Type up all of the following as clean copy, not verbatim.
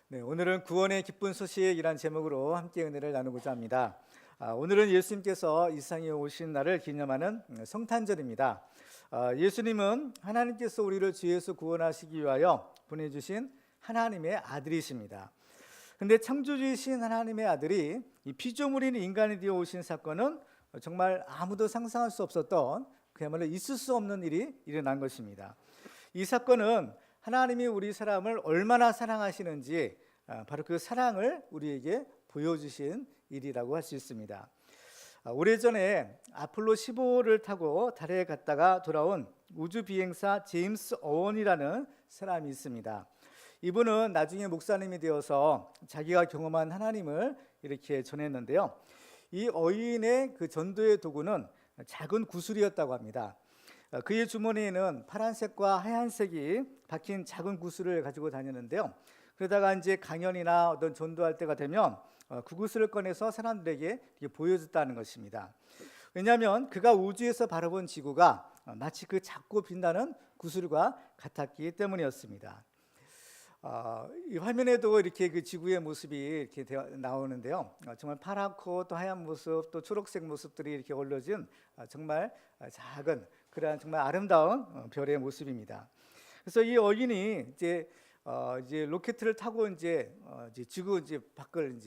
네, 오늘은 구원의 기쁜 소식이란 제목으로 함께 은혜를 나누고자 합니다. 오늘은 예수님께서 이 세상에 오신 날을 기념하는 성탄절입니다. 예수님은 하나님께서 우리를 죄에서 구원하시기 위하여 보내주신 하나님의 아들이십니다. 그런데 창조주이신 하나님의 아들이 이 피조물인 인간이 되어 오신 사건은 정말 아무도 상상할 수 없었던, 그야말로 있을 수 없는 일이 일어난 것입니다. 이 사건은 하나님이 우리 사람을 얼마나 사랑하시는지 바로 그 사랑을 우리에게 보여주신 일이라고 할 수 있습니다. 오래전에 아폴로 15호를 타고 달에 갔다가 돌아온 우주비행사 제임스 어원이라는 사람이 있습니다. 이분은 나중에 목사님이 되어서 자기가 경험한 하나님을 이렇게 전했는데요. 이 어인의 그 전도의 도구는 작은 구슬이었다고 합니다. 그의 주머니에는 파란색과 하얀색이 박힌 작은 구슬을 가지고 다녔는데요. 그러다가 이제 강연이나 어떤 전도할 때가 되면 그 구슬을 꺼내서 사람들에게 보여줬다는 것입니다. 왜냐하면 그가 우주에서 바라본 지구가 마치 그 작고 빛나는 구슬과 같았기 때문이었습니다. 이 화면에도 이렇게 그 지구의 모습이 이렇게 나오는데요. 정말 파랗고 또 하얀 모습, 또 초록색 모습들이 이렇게 어우러진 정말 작은 그러한 정말 아름다운 별의 모습입니다. 그래서 이 어인이 이제 로켓을 타고 이제 지구 밖을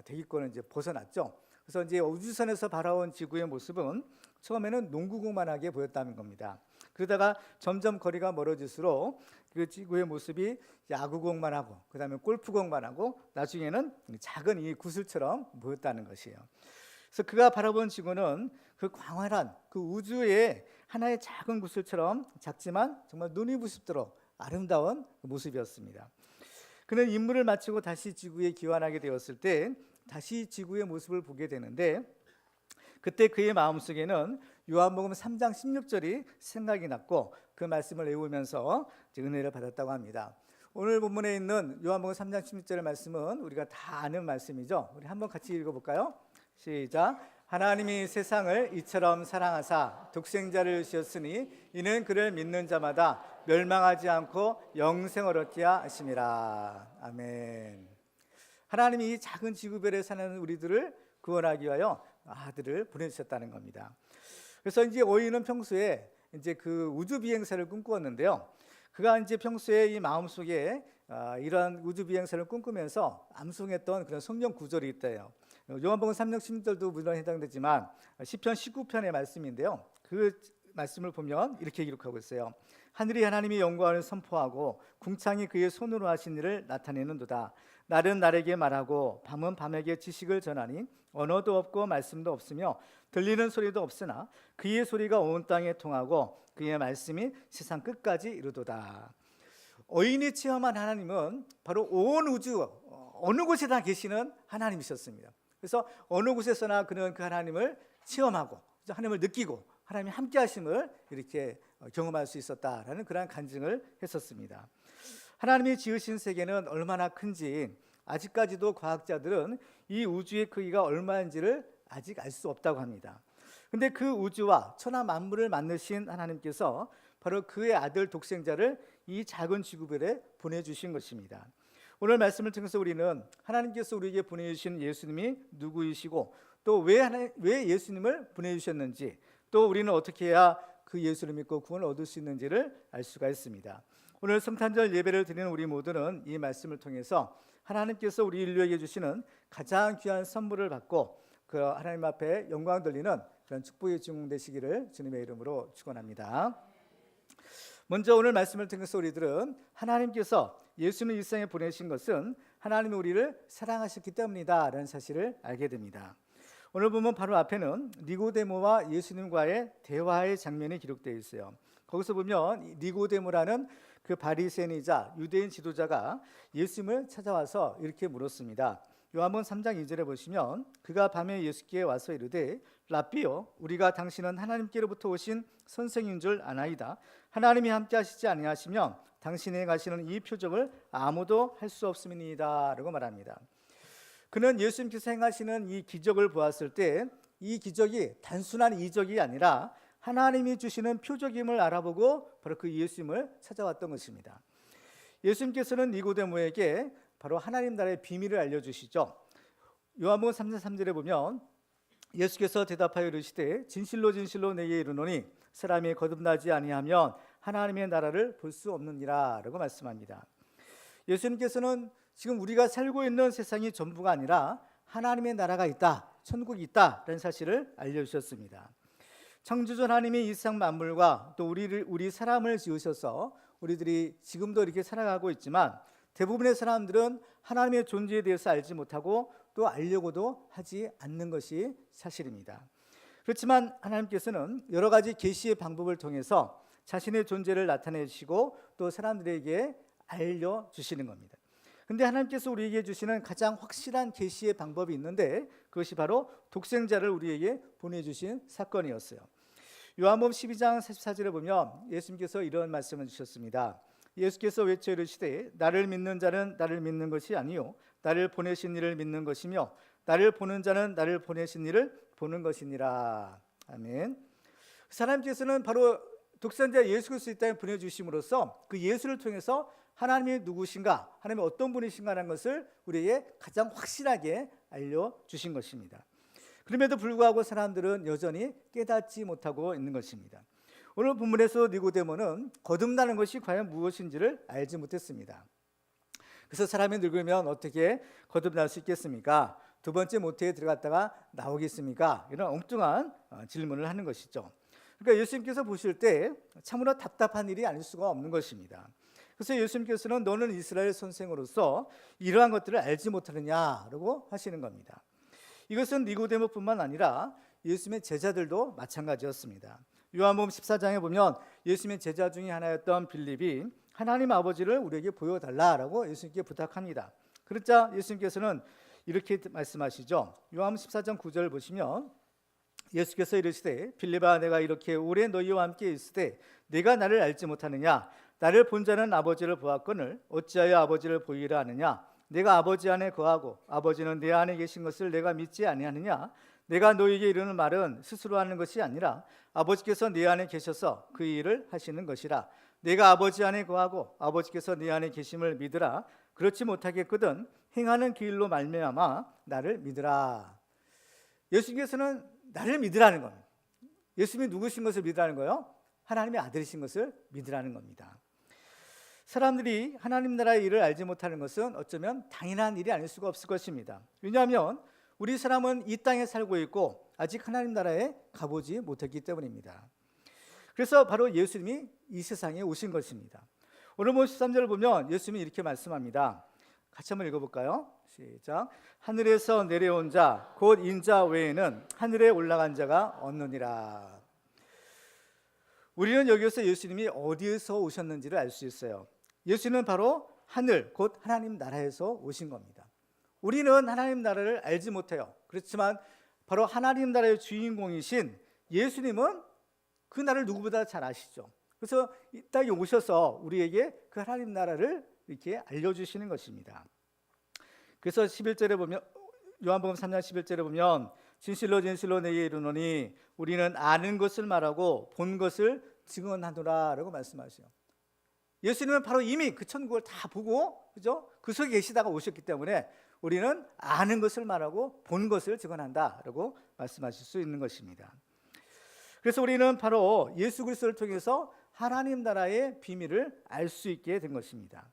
대기권을 벗어났죠. 그래서 이제 우주선에서 바라온 지구의 모습은 처음에는 농구공만하게 보였다는 겁니다. 그러다가 점점 거리가 멀어질수록 그 지구의 모습이 야구공만 하고, 그다음에 골프공만 하고, 나중에는 작은 이 구슬처럼 보였다는 것이에요. 그래서 그가 바라본 지구는 그 광활한 그 우주의 하나의 작은 구슬처럼 작지만 정말 눈이 부십도록 아름다운 모습이었습니다. 그는 임무를 마치고 다시 지구에 귀환하게 되었을 때 다시 지구의 모습을 보게 되는데, 그때 그의 마음속에는 요한복음 3장 16절이 생각이 났고 그 말씀을 외우면서 은혜를 받았다고 합니다. 오늘 본문에 있는 요한복음 3장 16절의 말씀은 우리가 다 아는 말씀이죠. 우리 한번 같이 읽어볼까요? 시작. 하나님이 세상을 이처럼 사랑하사 독생자를 주셨으니 이는 그를 믿는 자마다 멸망하지 않고 영생을 얻게 하심이라. 아멘. 하나님이 이 작은 지구별에 사는 우리들을 구원하기 위하여 아들을 보내주셨다는 겁니다. 그래서 이제 어인은 평소에 이제 그 우주 비행사를 꿈꾸었는데요. 그가 이제 평소에 이 마음속에 이러한 우주 비행사를 꿈꾸면서 암송했던 그런 성경 구절이 있대요. 요한복음 3장 16절도 물론 해당되지만 시편 19편의 말씀인데요. 그 말씀을 보면 이렇게 기록하고 있어요. 하늘이 하나님의 영광을 선포하고 궁창이 그의 손으로 하신 일을 나타내는도다. 날은 날에게 말하고 밤은 밤에게 지식을 전하니 언어도 없고 말씀도 없으며 들리는 소리도 없으나 그의 소리가 온 땅에 통하고 그의 말씀이 세상 끝까지 이르도다. 어인이 체험한 하나님은 바로 온 우주 어느 곳에나 계시는 하나님이셨습니다. 그래서 어느 곳에서나 그는 그 하나님을 체험하고 하나님을 느끼고 하나님이 함께 하심을 이렇게 경험할 수 있었다라는 그런 간증을 했었습니다. 하나님이 지으신 세계는 얼마나 큰지 아직까지도 과학자들은 이 우주의 크기가 얼마인지를 아직 알 수 없다고 합니다. 근데 그 우주와 천하 만물을 만드신 하나님께서 바로 그의 아들 독생자를 이 작은 지구별에 보내주신 것입니다. 오늘 말씀을 통해서 우리는 하나님께서 우리에게 보내주신 예수님이 누구이시고 또 왜 예수님을 보내주셨는지, 또 우리는 어떻게 해야 그 예수를 믿고 구원을 얻을 수 있는지를 알 수가 있습니다. 오늘 성탄절 예배를 드리는 우리 모두는 이 말씀을 통해서 하나님께서 우리 인류에게 주시는 가장 귀한 선물을 받고 그 하나님 앞에 영광 돌리는 그런 축복의 주인공 되시기를 주님의 이름으로 축원합니다. 먼저 오늘 말씀을 통해서 우리들은 하나님께서 예수님을 이 세상에 보내신 것은 하나님이 우리를 사랑하셨기 때문이다 라는 사실을 알게 됩니다. 오늘 보면 바로 앞에는 니고데모와 예수님과의 대화의 장면이 기록되어 있어요. 거기서 보면 니고데모라는 그 바리새인이자 유대인 지도자가 예수님을 찾아와서 이렇게 물었습니다. 요한복음 3장 2절에 보시면 그가 밤에 예수께 와서 이르되 라삐요 우리가 당신은 하나님께로부터 오신 선생인 줄 아나이다. 하나님이 함께 하시지 아니하시면 당신이 가시는 이 표적을 아무도 할 수 없음이니이다 라고 말합니다. 그는 예수님께서 행하시는 이 기적을 보았을 때 이 기적이 단순한 이적이 아니라 하나님이 주시는 표적임을 알아보고 바로 그 예수님을 찾아왔던 것입니다. 예수님께서는 니고데모에게 바로 하나님 나라의 비밀을 알려주시죠. 요한복음 3장 3절에 보면 예수께서 대답하여 이르시되 진실로 진실로 내게 이르노니 사람이 거듭나지 아니하면 하나님의 나라를 볼 수 없느니라 라고 말씀합니다. 예수님께서는 지금 우리가 살고 있는 세상이 전부가 아니라 하나님의 나라가 있다, 천국이 있다라는 사실을 알려주셨습니다. 창조주 하나님이 이 세상 만물과 또 우리 사람을 지으셔서 우리들이 지금도 이렇게 살아가고 있지만 대부분의 사람들은 하나님의 존재에 대해서 알지 못하고 또 알려고도 하지 않는 것이 사실입니다. 그렇지만 하나님께서는 여러 가지 계시의 방법을 통해서 자신의 존재를 나타내시고 또 사람들에게 알려주시는 겁니다. 근데 하나님께서 우리에게 주시는 가장 확실한 계시의 방법이 있는데 그것이 바로 독생자를 우리에게 보내주신 사건이었어요. 요한복음 12장 44절에 보면 예수님께서 이런 말씀을 주셨습니다. 예수께서 외쳐 이르시되 나를 믿는 자는 나를 믿는 것이 아니요 나를 보내신 이를 믿는 것이며 나를 보는 자는 나를 보내신 이를 보는 것이니라. 아멘. 하나님께서는 바로 독생자 예수 그리스도 이 땅에 보내주심으로써 그 예수를 통해서 하나님이 누구신가, 하나님이 어떤 분이신가라는 것을 우리에게 가장 확실하게 알려주신 것입니다. 그럼에도 불구하고 사람들은 여전히 깨닫지 못하고 있는 것입니다. 오늘 본문에서 니고데모는 거듭나는 것이 과연 무엇인지를 알지 못했습니다. 그래서 사람이 늙으면 어떻게 거듭날 수 있겠습니까? 두 번째 모태에 들어갔다가 나오겠습니까? 이런 엉뚱한 질문을 하는 것이죠. 그러니까 예수님께서 보실 때 참으로 답답한 일이 아닐 수가 없는 것입니다. 그래서 예수님께서는 너는 이스라엘 선생으로서 이러한 것들을 알지 못하느냐라고 하시는 겁니다. 이것은 니고데모뿐만 아니라 예수님의 제자들도 마찬가지였습니다. 요한복음 14장에 보면 예수님의 제자 중에 하나였던 빌립이 하나님 아버지를 우리에게 보여달라라고 예수님께 부탁합니다. 그러자 예수님께서는 이렇게 말씀하시죠. 요한복음 14장 9절을 보시면 예수께서 이르시되 빌립아 내가 이렇게 오래 너희와 함께 있으되 네가 나를 알지 못하느냐 나를 본 자는 아버지를 보았거늘 어찌하여 아버지를 보이라 하느냐 내가 아버지 안에 거하고 아버지는 내 안에 계신 것을 내가 믿지 아니하느냐 내가 너희에게 이르는 말은 스스로 하는 것이 아니라 아버지께서 내 안에 계셔서 그 일을 하시는 것이라 내가 아버지 안에 거하고 아버지께서 내 안에 계심을 믿으라 그렇지 못하겠거든 행하는 그 일로 말미암아 나를 믿으라. 예수님께서는 나를 믿으라는 겁니다. 예수님이 누구신 것을 믿으라는 거예요? 하나님의 아들이신 것을 믿으라는 겁니다. 사람들이 하나님 나라의 일을 알지 못하는 것은 어쩌면 당연한 일이 아닐 수가 없을 것입니다. 왜냐하면 우리 사람은 이 땅에 살고 있고 아직 하나님 나라에 가보지 못했기 때문입니다. 그래서 바로 예수님이 이 세상에 오신 것입니다. 오늘 13절을 보면 예수님이 이렇게 말씀합니다. 같이 한번 읽어볼까요? 시작. 하늘에서 내려온 자 곧 인자 외에는 하늘에 올라간 자가 없느니라. 우리는 여기서 예수님이 어디에서 오셨는지를 알 수 있어요. 예수는 바로 하늘 곧 하나님 나라에서 오신 겁니다. 우리는 하나님 나라를 알지 못해요. 그렇지만 바로 하나님 나라의 주인공이신 예수님은 그 나라를 누구보다 잘 아시죠. 그래서 이 땅에 오셔서 우리에게 그 하나님 나라를 이렇게 알려주시는 것입니다. 그래서 11절에 보면 요한복음 3장 11절에 보면 진실로 진실로 내게 이르노니 우리는 아는 것을 말하고 본 것을 증언하노라 라고 말씀하세요. 예수님은 바로 이미 그 천국을 다 보고 그죠? 그 속에 계시다가 오셨기 때문에 우리는 아는 것을 말하고 본 것을 증언한다라고 말씀하실 수 있는 것입니다. 그래서 우리는 바로 예수 그리스도를 통해서 하나님 나라의 비밀을 알 수 있게 된 것입니다.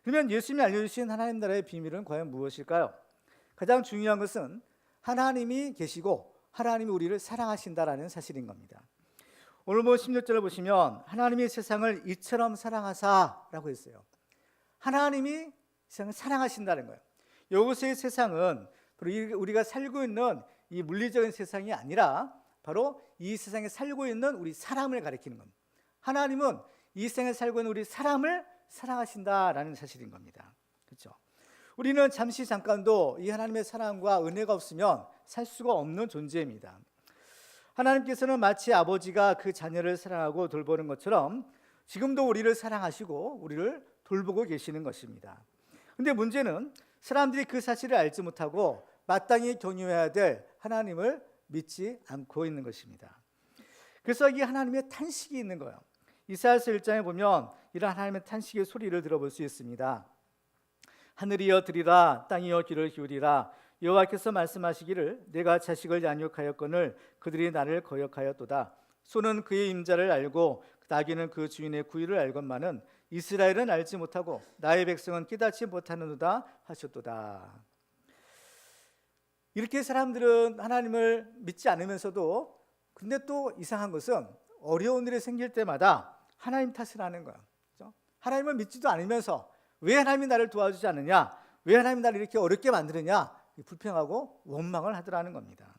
그러면 예수님이 알려주신 하나님 나라의 비밀은 과연 무엇일까요? 가장 중요한 것은 하나님이 계시고 하나님이 우리를 사랑하신다라는 사실인 겁니다. 오늘 16절을 보시면 하나님이 세상을 이처럼 사랑하사라고 했어요. 하나님이 세상을 사랑하신다는 거예요. 여기서의 세상은 우리가 살고 있는 이 물리적인 세상이 아니라 바로 이 세상에 살고 있는 우리 사람을 가리키는 겁니다. 하나님은 이 세상에 살고 있는 우리 사람을 사랑하신다라는 사실인 겁니다. 그렇죠? 우리는 잠깐도 이 하나님의 사랑과 은혜가 없으면 살 수가 없는 존재입니다. 하나님께서는 마치 아버지가 그 자녀를 사랑하고 돌보는 것처럼 지금도 우리를 사랑하시고 우리를 돌보고 계시는 것입니다. 그런데 문제는 사람들이 그 사실을 알지 못하고 마땅히 경유해야 될 하나님을 믿지 않고 있는 것입니다. 그래서 이 하나님의 탄식이 있는 거예요. 이사야서 1장에 보면 이런 하나님의 탄식의 소리를 들어볼 수 있습니다. 하늘이여 들으라, 땅이여 귀를 기울이라. 여호와께서 말씀하시기를 내가 자식을 양육하였거늘 그들이 나를 거역하였도다. 소는 그의 임자를 알고 나귀는 그 주인의 구유를 알건만은 이스라엘은 알지 못하고 나의 백성은 깨닫지 못하는도다 하셨도다. 이렇게 사람들은 하나님을 믿지 않으면서도, 근데 또 이상한 것은 어려운 일이 생길 때마다 하나님 탓을 하는 거야. 그렇죠? 하나님을 믿지도 않으면서 왜 하나님이 나를 도와주지 않느냐, 왜 하나님이 나를 이렇게 어렵게 만드느냐, 불평하고 원망을 하더라는 겁니다.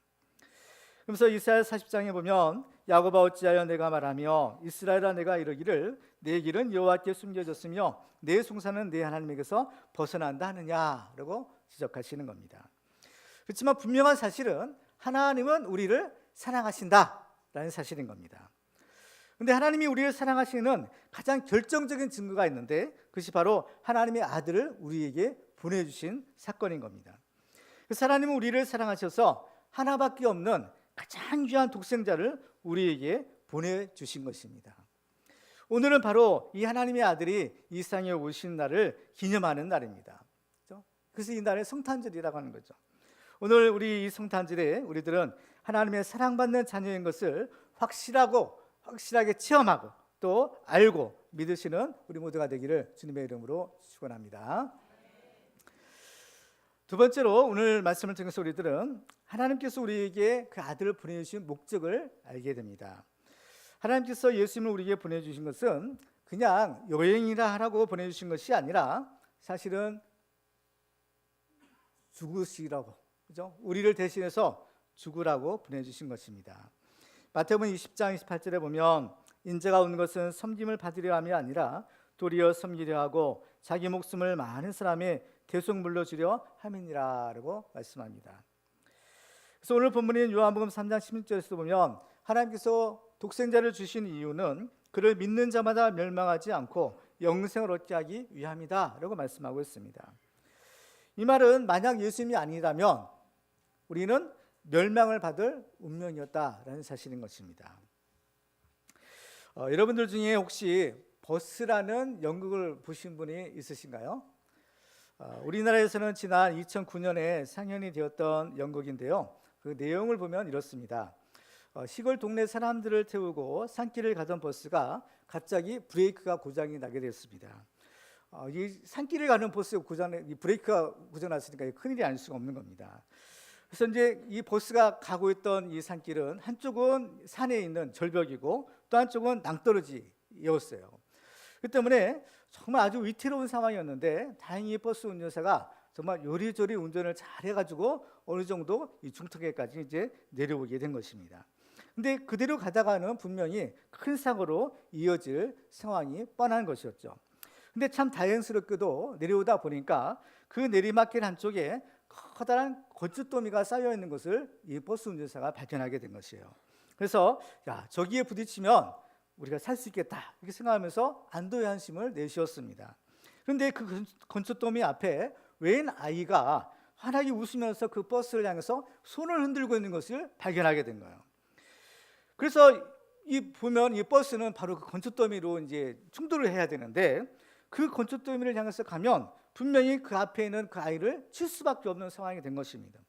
그래서 이사야 40장에 보면 야곱아 어찌하여 내가 말하며 이스라엘아 내가 이르기를 내 길은 여호와께 숨겨졌으며 내 송사는 내 하나님에게서 벗어난다 하느냐라고 지적하시는 겁니다. 그렇지만 분명한 사실은 하나님은 우리를 사랑하신다라는 사실인 겁니다. 그런데 하나님이 우리를 사랑하시는 가장 결정적인 증거가 있는데 그것이 바로 하나님의 아들을 우리에게 보내주신 사건인 겁니다. 그래서 하나님은 우리를 사랑하셔서 하나밖에 없는 가장 귀한 독생자를 우리에게 보내주신 것입니다. 오늘은 바로 이 하나님의 아들이 이 세상에 오신 날을 기념하는 날입니다. 그래서 이 날을 성탄절이라고 하는 거죠. 오늘 우리 이 성탄절에 우리들은 하나님의 사랑받는 자녀인 것을 확실하게 체험하고 또 알고 믿으시는 우리 모두가 되기를 주님의 이름으로 축원합니다. 두 번째로 오늘 말씀을 통해서 우리들은 하나님께서 우리에게 그 아들을 보내주신 목적을 알게 됩니다. 하나님께서 예수님을 우리에게 보내주신 것은 그냥 여행이라 하라고 보내주신 것이 아니라 사실은 죽으시라고, 그죠? 우리를 대신해서 죽으라고 보내주신 것입니다. 마태복음 20장 28절에 보면 인자가 온 것은 섬김을 받으려 함이 아니라 도리어 섬기려 하고 자기 목숨을 많은 사람의 대속물로 주려 함이니라라고 말씀합니다. 그래서 오늘 본문인 요한복음 3장 16절에서 보면 하나님께서 독생자를 주신 이유는 그를 믿는 자마다 멸망하지 않고 영생을 얻게 하기 위함이다라고 말씀하고 있습니다. 이 말은 만약 예수님이 아니라면 우리는 멸망을 받을 운명이었다라는 사실인 것입니다. 여러분들 중에 혹시 버스라는 연극을 보신 분이 있으신가요? 우리나라에서는 지난 2009년에 상연이 되었던 연극인데요. 그 내용을 보면 이렇습니다. 시골 동네 사람들을 태우고 산길을 가던 버스가 갑자기 브레이크가 고장이 나게 됐습니다. 이 산길을 가는 버스 이 브레이크가 고장났으니까 큰일이 아닐 수가 없는 겁니다. 그래서 이제 이 버스가 가고 있던 이 산길은 한쪽은 산에 있는 절벽이고 또 한쪽은 낭떠러지였어요. 그 때문에 정말 아주 위태로운 상황이었는데 다행히 버스 운전사가 정말 요리조리 운전을 잘 해가지고 어느 정도 이 중턱에까지 이제 내려오게 된 것입니다. 근데 그대로 가다가는 분명히 큰 사고로 이어질 상황이 뻔한 것이었죠. 근데 참 다행스럽게도 내려오다 보니까 그 내리막길 한쪽에 커다란 거쯧더미가 쌓여 있는 것을 이 버스 운전사가 발견하게 된 것이에요. 그래서 저기에 부딪히면 우리가 살 수 있겠다 이렇게 생각하면서 안도의 한숨을 내쉬었습니다. 그런데 그 거쯧더미 앞에 웬 아이가 환하게 웃으면서 그 버스를 향해서 손을 흔들고 있는 것을 발견하게 된 거예요. 그래서 보면 이 버스는 바로 그 거쯧더미로 이제 충돌을 해야 되는데 그 거쯧더미를 향해서 가면 분명히 그 앞에 있는 그 아이를 칠 수밖에 없는 상황이 된 것입니다.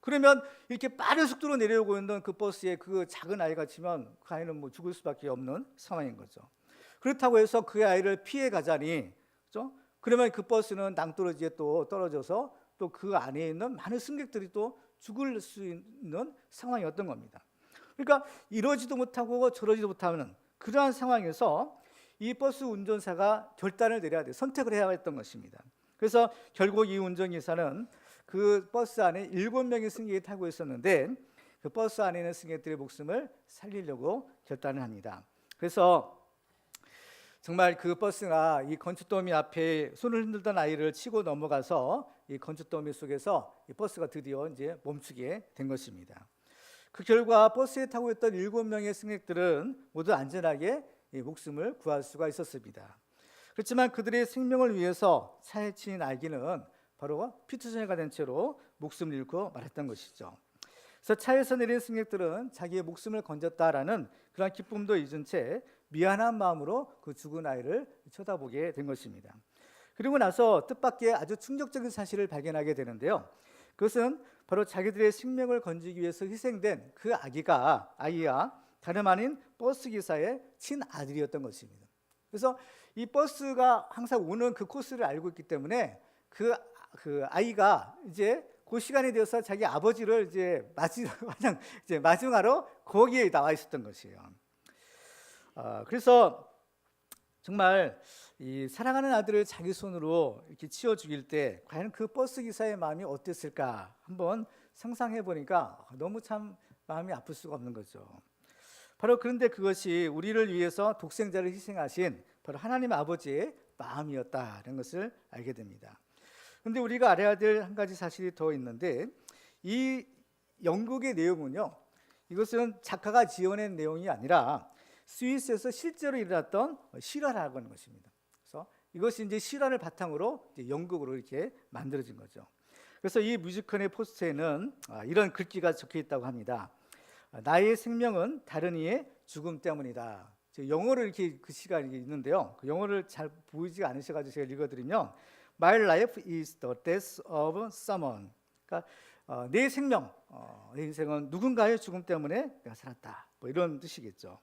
그러면 이렇게 빠른 속도로 내려오고 있는 그 버스에 그 작은 아이가 치면 그 아이는 뭐 죽을 수밖에 없는 상황인 거죠. 그렇다고 해서 그 아이를 피해 가자니, 그렇죠? 그러면 그 버스는 낭떠러지에 또 떨어져서 또 그 안에 있는 많은 승객들이 또 죽을 수 있는 상황이었던 겁니다. 그러니까 이러지도 못하고 저러지도 못하는 그러한 상황에서 이 버스 운전사가 결단을 내려야 돼, 선택을 해야 했던 것입니다. 그래서 결국 이 운전기사는 그 버스 안에 7명의 승객이 타고 있었는데 그 버스 안에 있는 승객들의 목숨을 살리려고 결단을 합니다. 그래서 정말 그 버스가 이 건축더미 앞에 손을 흔들던 아이를 치고 넘어가서 이 건축더미 속에서 이 버스가 드디어 이제 멈추게 된 것입니다. 그 결과 버스에 타고 있던 7명의 승객들은 모두 안전하게 이 목숨을 구할 수가 있었습니다. 그렇지만 그들의 생명을 위해서 차에 치인 아기는 바로 피투성이가 된 채로 목숨을 잃고 말았던 것이죠. 그래서 차에서 내린 승객들은 자기의 목숨을 건졌다라는 그런 기쁨도 잊은 채 미안한 마음으로 그 죽은 아이를 쳐다보게 된 것입니다. 그리고 나서 뜻밖의 아주 충격적인 사실을 발견하게 되는데요. 그것은 바로 자기들의 생명을 건지기 위해서 희생된 그 아이가 다름 아닌 버스 기사의 친아들이었던 것입니다. 그래서 이 버스가 항상 오는 그 코스를 알고 있기 때문에 그 아이가 이제 그 시간이 되어서 자기 아버지를 이제 마중하러 거기에 나와 있었던 것이에요. 그래서 정말 이 사랑하는 아들을 자기 손으로 이렇게 치워 죽일 때 과연 그 버스 기사의 마음이 어땠을까 한번 상상해 보니까 너무 참 마음이 아플 수가 없는 거죠. 바로 그런데 그것이 우리를 위해서 독생자를 희생하신 바로 하나님 아버지의 마음이었다는 것을 알게 됩니다. 그런데 우리가 알아야 될 한 가지 사실이 더 있는데, 이 연극의 내용은요, 이것은 작가가 지어낸 내용이 아니라 스위스에서 실제로 일어났던 실화라고 하는 것입니다. 그래서 이것이 이제 실화를 바탕으로 이제 연극으로 이렇게 만들어진 거죠. 그래서 이 뮤지컬의 포스터에는 이런 글귀가 적혀 있다고 합니다. 나의 생명은 다른 이의 죽음 때문이다. 영어로 이렇게 그 시가 있는데요. 그 영어를 잘 보이지 않으셔가지고 제가 읽어드리면 My life is the death of someone. 그러니까 내 생명, 내 인생은 누군가의 죽음 때문에 내가 살았다. 뭐 이런 뜻이겠죠.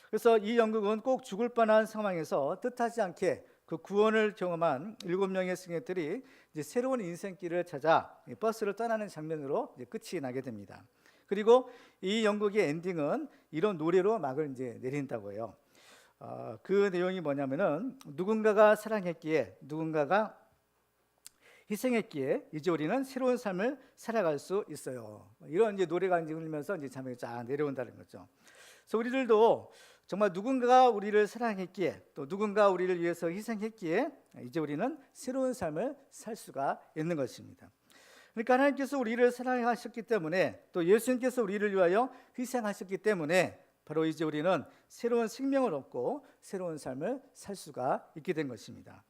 그래서 이 연극은 꼭 죽을 뻔한 상황에서 뜻하지 않게 그 구원을 경험한 7명의 승객들이 이제 새로운 인생길을 찾아 버스를 떠나는 장면으로 이제 끝이 나게 됩니다. 그리고 이 연극의 엔딩은 이런 노래로 막을 이제 내린다고 해요. 그 내용이 뭐냐면은 누군가가 사랑했기에 누군가가 희생했기에 이제 우리는 새로운 삶을 살아갈 수 있어요. 이런 이제 노래가 이제 흐르면서 이제 장면이 쫙 내려온다는 거죠. 그래서 우리들도 정말 누군가가 우리를 사랑했기에 또 누군가 우리를 위해서 희생했기에 이제 우리는 새로운 삶을 살 수가 있는 것입니다. 그러니까 하나님께서 우리를 사랑하셨기 때문에 또 예수님께서 우리를 위하여 희생하셨기 때문에 바로 이제 우리는 새로운 생명을 얻고 새로운 삶을 살 수가 있게 된 것입니다.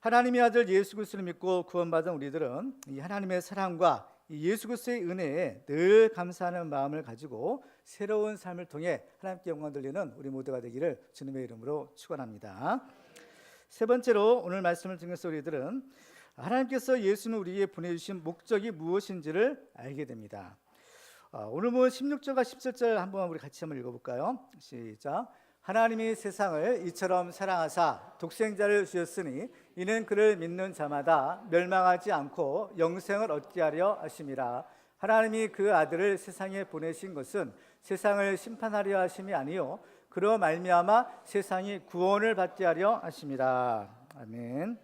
하나님의 아들 예수 그리스도를 믿고 구원받은 우리들은 이 하나님의 사랑과 이 예수 그리스도의 은혜에 늘 감사하는 마음을 가지고 새로운 삶을 통해 하나님께 영광 돌리는 우리 모두가 되기를 주님의 이름으로 축원합니다. 세 번째로 오늘 말씀을 통해서 우리들은 하나님께서 예수님을 우리에게 보내주신 목적이 무엇인지를 알게 됩니다. 오늘 16절과 17절 한번 우리 같이 한번 읽어볼까요? 시작. 하나님이 세상을 이처럼 사랑하사 독생자를 주셨으니 이는 그를 믿는 자마다 멸망하지 않고 영생을 얻게 하려 하심이라. 하나님이 그 아들을 세상에 보내신 것은 세상을 심판하려 하심이 아니요 그로 말미암아 세상이 구원을 받게 하려 하심이라. 아멘.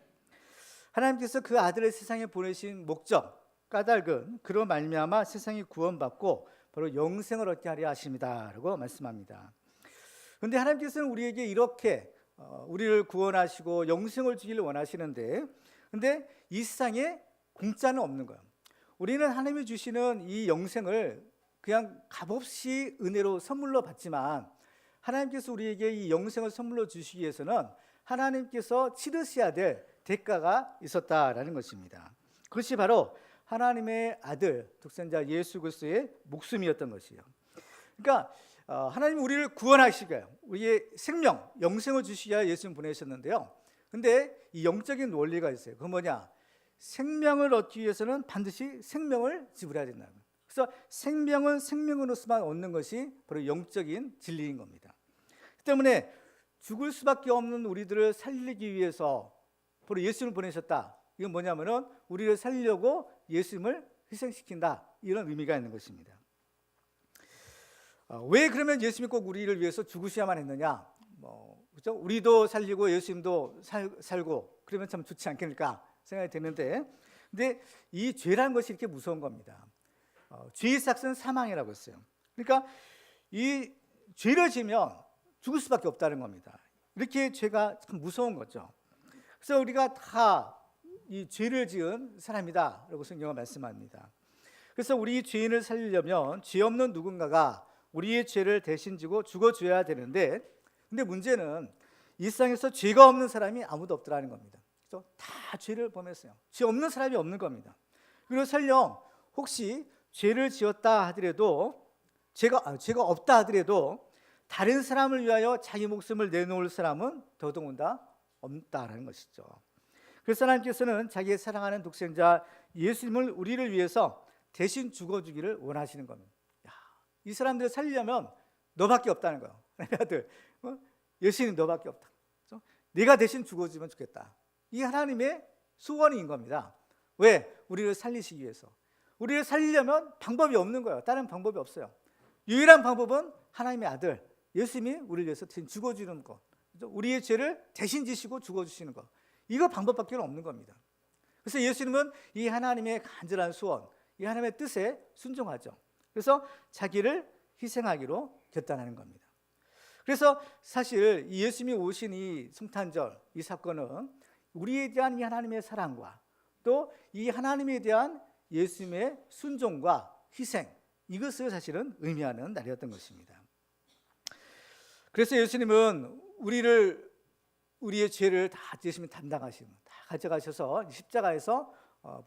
하나님께서 그 아들을 세상에 보내신 목적, 까닭은 그로 말미암아 세상이 구원받고 바로 영생을 얻게 하려 하심이다라고 말씀합니다. 그런데 하나님께서는 우리에게 이렇게 우리를 구원하시고 영생을 주기를 원하시는데, 근데 이 세상에 공짜는 없는 거예요. 우리는 하나님이 주시는 이 영생을 그냥 값없이 은혜로 선물로 받지만 하나님께서 우리에게 이 영생을 선물로 주시기 위해서는 하나님께서 치르셔야 될 대가가 있었다라는 것입니다. 그것이 바로 하나님의 아들 독생자 예수 그리스도의 목숨이었던 것이에요. 그러니까 하나님 우리를 구원하시고요, 우리의 생명, 영생을 주시기에 예수님 보내셨는데요. 근데 이 영적인 원리가 있어요. 그건 뭐냐? 생명을 얻기 위해서는 반드시 생명을 지불해야 된다는 거예요. 그래서 생명은 생명으로서만 얻는 것이 바로 영적인 진리인 겁니다. 그 때문에 죽을 수밖에 없는 우리들을 살리기 위해서 바로 예수님을 보내셨다. 이건 뭐냐면은 우리를 살리려고 예수님을 희생시킨다, 이런 의미가 있는 것입니다. 왜 그러면 예수님이 꼭 우리를 위해서 죽으셔야만 했느냐? 그렇죠? 우리도 살리고 예수님도 살고 그러면 참 좋지 않겠을까 생각이 드는데, 근데 이 죄라는 것이 이렇게 무서운 겁니다. 죄의 삭은 사망이라고 했어요. 그러니까 이 죄를 지면 죽을 수밖에 없다는 겁니다. 이렇게 죄가 참 무서운 거죠. 그래서 우리가 다 이 죄를 지은 사람이다라고 성경은 말씀합니다. 그래서 우리 죄인을 살리려면 죄 없는 누군가가 우리의 죄를 대신 지고 죽어줘야 되는데, 근데 문제는 이 세상에서 죄가 없는 사람이 아무도 없더라는 겁니다. 그래서 다 죄를 범했어요. 죄 없는 사람이 없는 겁니다. 그리고 설령 혹시 죄를 지었다 하더라도 죄가 없다 하더라도 다른 사람을 위하여 자기 목숨을 내놓을 사람은 더더군다 없다라는 것이죠. 그래서 하나님께서는 자기의 사랑하는 독생자 예수님을 우리를 위해서 대신 죽어주기를 원하시는 겁니다. 야, 이 사람들을 살리려면 너밖에 없다는 거예요. 아들, 예수님 너밖에 없다. 그렇죠? 네가 대신 죽어주면 좋겠다. 이 하나님의 소원인 겁니다. 왜? 우리를 살리시기 위해서. 우리를 살리려면 방법이 없는 거예요. 다른 방법이 없어요. 유일한 방법은 하나님의 아들 예수님이 우리를 위해서 대신 죽어주는 것, 우리의 죄를 대신 지시고 죽어주시는 것, 이거 방법밖에 없는 겁니다. 그래서 예수님은 이 하나님의 간절한 소원, 이 하나님의 뜻에 순종하죠. 그래서 자기를 희생하기로 결단하는 겁니다. 그래서 사실 예수님이 오신 이 성탄절, 이 사건은 우리에 대한 이 하나님의 사랑과 또 이 하나님에 대한 예수님의 순종과 희생, 이것을 사실은 의미하는 날이었던 것입니다. 그래서 예수님은 우리의 죄를 다 예수님이 담당하시는, 다 가져가셔서 십자가에서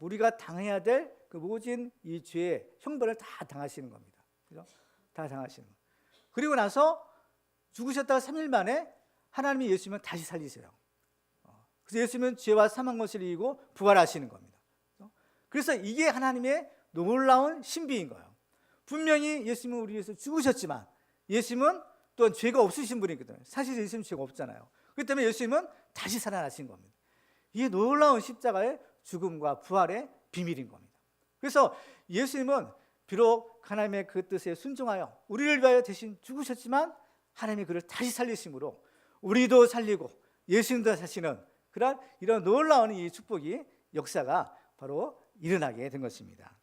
우리가 당해야 될 그 모진 이 죄의 형벌을 다 당하시는 겁니다. 그죠? 다 당하시는. 그리고 나서 죽으셨다가 3일 만에 하나님이 예수님을 다시 살리세요. 그래서 예수님은 죄와 사망 것을 이기고 부활하시는 겁니다. 그래서 이게 하나님의 놀라운 신비인 거예요. 분명히 예수님은 우리 위해서 죽으셨지만 예수님은 또한 죄가 없으신 분이거든요. 사실 예수님은 죄가 없잖아요. 그렇기 때문에 예수님은 다시 살아나신 겁니다. 이게 놀라운 십자가의 죽음과 부활의 비밀인 겁니다. 그래서 예수님은 비록 하나님의 그 뜻에 순종하여 우리를 위하여 대신 죽으셨지만 하나님이 그를 다시 살리심으로 우리도 살리고 예수님도 사시는 그런 이런 놀라운 이 축복이 역사가 바로 일어나게 된 것입니다.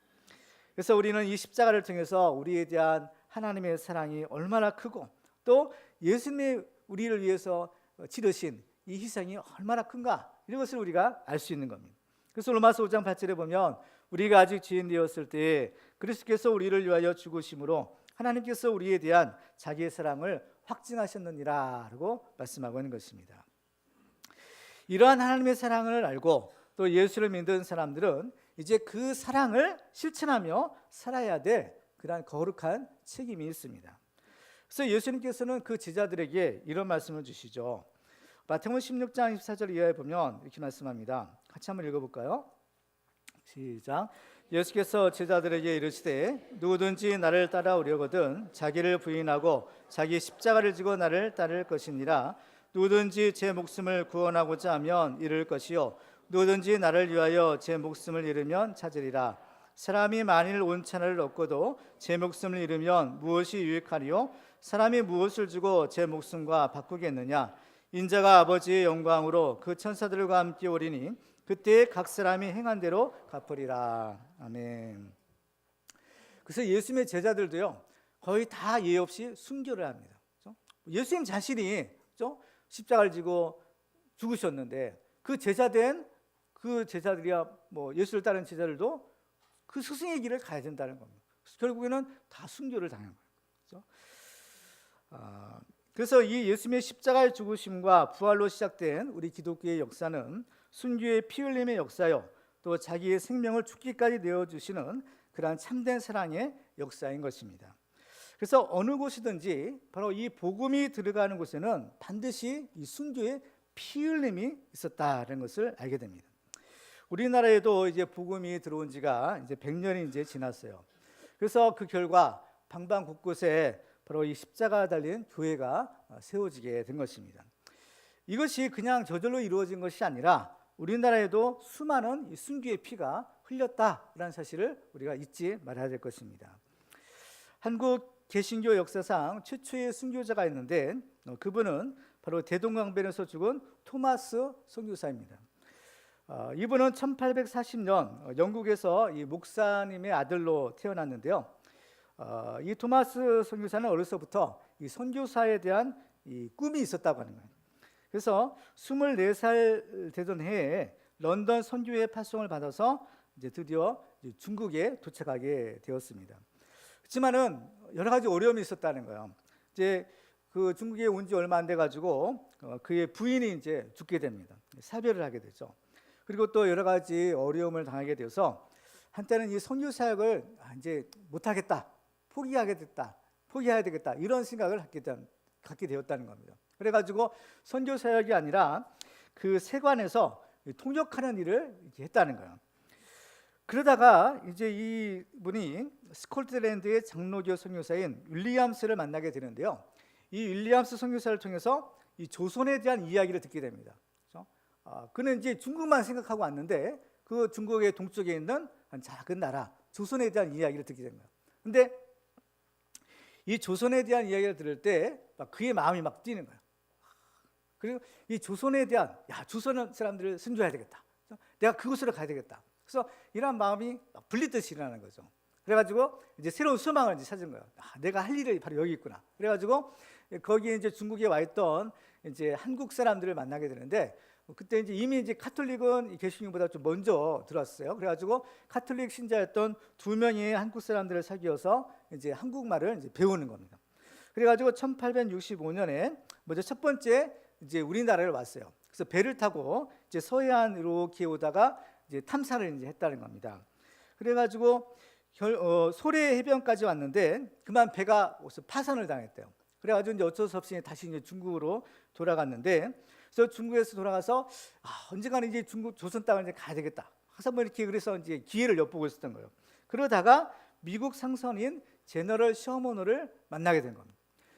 그래서 우리는 이 십자가를 통해서 우리에 대한 하나님의 사랑이 얼마나 크고 또 예수님이 우리를 위해서 치르신 이 희생이 얼마나 큰가, 이런 것을 우리가 알 수 있는 겁니다. 그래서 로마서 5장 8절에 보면 우리가 아직 죄인 되었을 때 그리스도께서 우리를 위하여 죽으심으로 하나님께서 우리에 대한 자기의 사랑을 확증하셨느니라 라고 말씀하고 있는 것입니다. 이러한 하나님의 사랑을 알고 또 예수를 믿는 사람들은 이제 그 사랑을 실천하며 살아야 될 그러한 거룩한 책임이 있습니다. 그래서 예수님께서는 그 제자들에게 이런 말씀을 주시죠. 마태복음 16장 24절 이하에 보면 이렇게 말씀합니다. 같이 한번 읽어볼까요? 시작. 예수께서 제자들에게 이르시되 누구든지 나를 따라오려거든 자기를 부인하고 자기 십자가를 지고 나를 따를 것이니라. 누구든지 제 목숨을 구원하고자 하면 잃을 것이요 누구든지 나를 위하여 제 목숨을 잃으면 찾으리라. 사람이 만일 온 천하를 얻고도 제 목숨을 잃으면 무엇이 유익하리요? 사람이 무엇을 주고 제 목숨과 바꾸겠느냐? 인자가 아버지의 영광으로 그 천사들과 함께 오리니 그때 각 사람이 행한 대로 갚으리라. 아멘. 그래서 예수님의 제자들도요 거의 다 예의 없이 순교를 합니다. 그렇죠? 예수님 자신이 그렇죠? 십자가를 지고 죽으셨는데 그 제자들이야 뭐 예수를 따르는 제자들도 그 스승의 길을 가야 된다는 겁니다. 결국에는 다 순교를 당한 거예요. 그렇죠? 그래서 이 예수님의 십자가의 죽으심과 부활로 시작된 우리 기독교의 역사는 순교의 피 흘림의 역사요 또 자기의 생명을 죽기까지 내어주시는 그러한 참된 사랑의 역사인 것입니다. 그래서 어느 곳이든지 바로 이 복음이 들어가는 곳에는 반드시 이 순교의 피 흘림이 있었다는 것을 알게 됩니다. 우리나라에도 이제 복음이 들어온 지가 이제 100년이 이제 지났어요. 그래서 그 결과 방방 곳곳에 바로 이 십자가 달린 교회가 세워지게 된 것입니다. 이것이 그냥 저절로 이루어진 것이 아니라 우리나라에도 수많은 이 순교의 피가 흘렸다라는 사실을 우리가 잊지 말아야 될 것입니다. 한국 개신교 역사상 최초의 순교자가 있는데 그분은 바로 대동강변에서 죽은 토마스 선교사입니다. 이분은 1840년 영국에서 이 목사님의 아들로 태어났는데요. 이 토마스 선교사는 어려서부터 이 선교사에 대한 이 꿈이 있었다고 하는 거예요. 그래서 24살 되던 해에 런던 선교회 파송을 받아서 이제 드디어 중국에 도착하게 되었습니다. 그렇지만은 여러 가지 어려움이 있었다는 거예요. 이제 그 중국에 온 지 얼마 안 돼 가지고 그의 부인이 이제 죽게 됩니다. 사별을 하게 되죠. 그리고 또 여러 가지 어려움을 당하게 되어서 한때는 이 선교 사역을 이제 못 하겠다, 포기해야 되겠다 이런 생각을 갖게 되었다는 겁니다. 그래가지고 선교 사역이 아니라 그 세관에서 통역하는 일을 이렇게 했다는 거예요. 그러다가 이제 이분이 스코틀랜드의 장로교 선교사인 윌리엄스를 만나게 되는데요. 이 윌리엄스 선교사를 통해서 이 조선에 대한 이야기를 듣게 됩니다. 그렇죠? 그는 이제 중국만 생각하고 왔는데 그 중국의 동쪽에 있는 한 작은 나라 조선에 대한 이야기를 듣게 됩니다. 근데 이 조선에 대한 이야기를 들을 때 그의 마음이 막 뛰는 거예요. 그리고 이 조선에 대한 조선 사람들을 선조해야 되겠다. 내가 그곳으로 가야 되겠다. 그래서 이런 마음이 불리듯이 일어나는 거죠. 그래가지고 이제 새로운 소망을 이제 찾은 거예요. 내가 할 일이 바로 여기 있구나. 그래가지고 거기에 이제 중국에 와 있던 이제 한국 사람들을 만나게 되는데 그때 이제 이미 이제 카톨릭은 개신교보다 좀 먼저 들어왔어요. 그래가지고 카톨릭 신자였던 2명의 한국 사람들을 사귀어서 이제 한국말을 이제 배우는 겁니다. 그래가지고 1865년에 먼저 첫 번째 이제 우리나라를 왔어요. 그래서 배를 타고 이제 서해안으로 오다가 이제 탐사를 이제 했다는 겁니다. 그래가지고 소래 해변까지 왔는데 그만 배가 파산을 당했대요. 그래가지고 이제 어쩔 수 없이 다시 이제 중국으로 돌아갔는데, 그래서 중국에서 돌아가서 언젠가는 이제 중국 조선 땅을 이제 가야 되겠다. 항상 뭐 이렇게 그래서 이제 기회를 엿보고 있었던 거예요. 그러다가 미국 상선인 제너럴 셔먼호를 만나게 된 겁니다.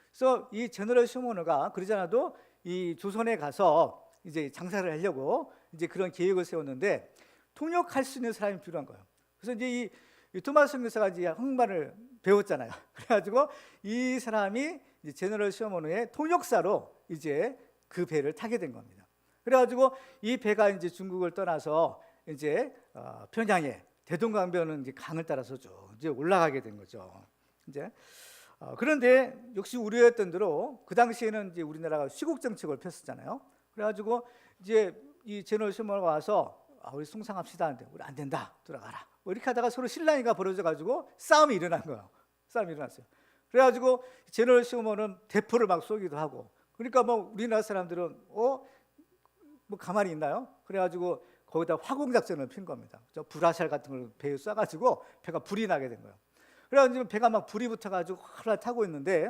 그래서 이 제너럴 셔먼호가 그러지 않아도 이 조선에 가서 이제 장사를 하려고 이제 그런 계획을 세웠는데 통역할 수 있는 사람이 필요한 거예요. 그래서 이제 이 토마스 선교사가 이제 한국말을 배웠잖아요. 그래가지고 이 사람이 이제 제너럴 셔먼호의 통역사로 이제 그 배를 타게 된 겁니다. 그래가지고 이 배가 이제 중국을 떠나서 이제 평양에 대동강변은 이제 강을 따라서 쭉 이제 올라가게 된 거죠. 이제 그런데 역시 우려했던 대로 그 당시에는 이제 우리나라가 시국 정책을 폈었잖아요. 그래가지고 이제 이 제너럴 셔먼호가 와서 우리 송상합시다 하는데 우리 안 된다 돌아가라 뭐 이렇게 하다가 서로 실랑이가 벌어져가지고 싸움이 일어난 거예요. 싸움이 일어났어요. 그래가지고 제너럴 셔먼은 대포를 막 쏘기도 하고, 그러니까 뭐 우리나라 사람들은 뭐 가만히 있나요? 그래가지고 거기다 화공 작전을 핀 겁니다. 불화살 같은 걸 배에 쏴가지고 배가 불이 나게 된 거예요. 그래가지고 배가 막 불이 붙어가지고 활활 타고 있는데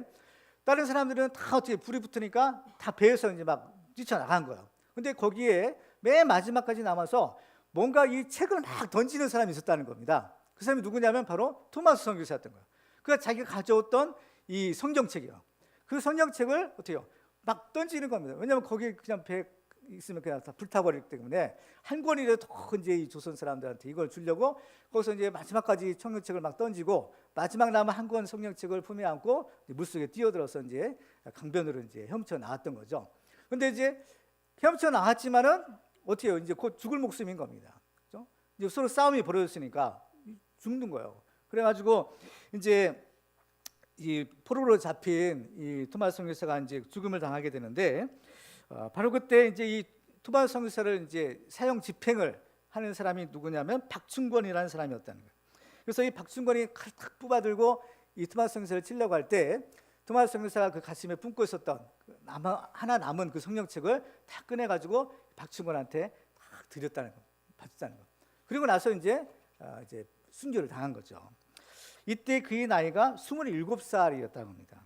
다른 사람들은 다 어떻게 불이 붙으니까 다 배에서 이제 막 뛰쳐나간 거예요. 근데 거기에 맨 마지막까지 남아서 뭔가 이 책을 막 던지는 사람이 있었다는 겁니다. 그 사람이 누구냐면 바로 토마스 선교사였던 거예요. 그가 자기가 가져왔던 이 성경책이요. 그 성경책을 어떻게 해요? 막 던지는 겁니다. 왜냐하면 거기 그냥 배 있으면 그냥 다 불타버리기 때문에 한 권이라도 더 이제 이 조선 사람들한테 이걸 주려고 거기서 이제 마지막까지 성경책을 막 던지고 마지막 남은 한 권 성경책을 품에 안고 물속에 뛰어들어서 이제 강변으로 이제 헤엄쳐 나왔던 거죠. 근데 이제 헤엄쳐 나왔지만은 어떻게 해요? 이제 곧 죽을 목숨인 겁니다. 그렇죠? 이제 서로 싸움이 벌어졌으니까 죽는 거예요. 그래가지고 이제 이 포로로 잡힌 이 토마스 선교사가 이제 죽음을 당하게 되는데 바로 그때 이제 이 토마스 선교사를 이제 사형 집행을 하는 사람이 누구냐면 박충권이라는 사람이었다는 거예요. 그래서 이 박충권이 칼을 탁 뽑아들고 이 토마스 선교사를 치려고 할 때 토마스 선교사가 그 가슴에 품고 있었던 하나 남은 그 성경책을 다 꺼내가지고 박충권한테 딱 드렸다는 거, 받았다는 거. 그리고 나서 이제 순교를 당한 거죠. 이때 그의 나이가 27살이었다고 합니다.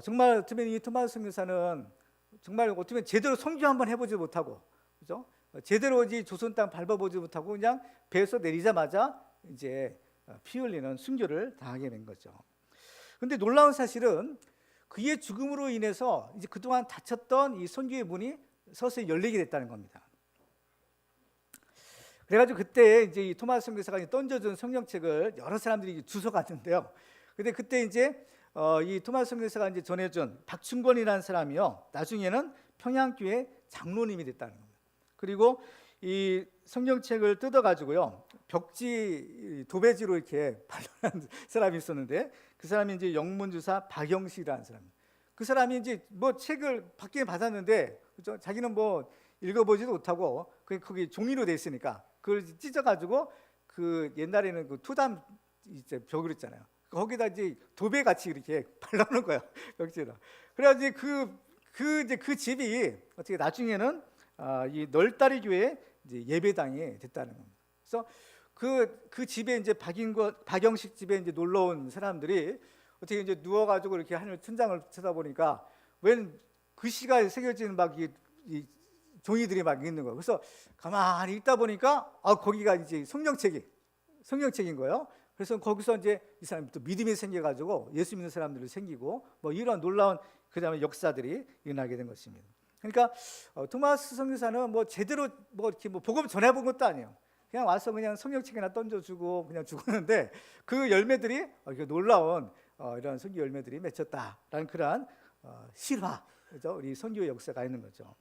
정말 어쩌면 이 토마스 선교사는 정말 어쩌면 제대로 선교 한번 해보지 못하고, 그죠? 제대로 이제 조선 땅 밟아보지 못하고 그냥 배에서 내리자마자 이제 피 흘리는 순교를 당하게 된 거죠. 그런데 놀라운 사실은 그의 죽음으로 인해서 이제 그동안 닫혔던 이 선교의 문이 서서히 열리게 됐다는 겁니다. 그래가지고 그때 이제 이 토마스 선교사가 던져준 성경책을 여러 사람들이 주워갔는데요. 근데 그때 이제 이 토마스 선교사가 이제 전해준 박충권이라는 사람이요, 나중에는 평양교회 장로님이 됐다는 겁니다. 그리고 이 성경책을 뜯어가지고요, 벽지 도배지로 이렇게 발견한 사람이 있었는데 그 사람이 이제 영문주사 박영식이라는 사람입니다. 그 사람이 이제 뭐 책을 받긴 받았는데, 그죠? 자기는 뭐 읽어보지도 못하고 거기 종이로 돼 있으니까 그걸 찢어가지고 그 옛날에는 그 투담 이제 벽을 있잖아요. 거기다 이제 도배 같이 이렇게 발라놓은 거예요, 벽지에다. 그래가지고 그 집이 어떻게 나중에는 이 널다리 교회 이제 예배당이 됐다는 겁니다. 그래서 그 집에 이제 박영식 집에 이제 놀러 온 사람들이 어떻게 이제 누워가지고 이렇게 하늘 천장을 쳐다보니까 웬 글씨가 새겨진 막 이 종이들이 막 있는 거예요. 그래서 가만히 읽다 보니까 거기가 이제 성경책인 거예요. 그래서 거기서 이제 이 사람이 또 믿음이 생겨가지고 예수 믿는 사람들이 생기고 뭐 이런 놀라운 그다음에 역사들이 일어나게 된 것입니다. 그러니까 토마스 선교사는 뭐 제대로 뭐 이렇게 뭐 복음 전해본 것도 아니에요. 그냥 와서 그냥 성경책이나 던져주고 그냥 죽었는데 그 열매들이 이렇게 놀라운 이런 선교 열매들이 맺혔다라는 그러한 실화, 그죠? 우리 선교의 역사가 있는 거죠.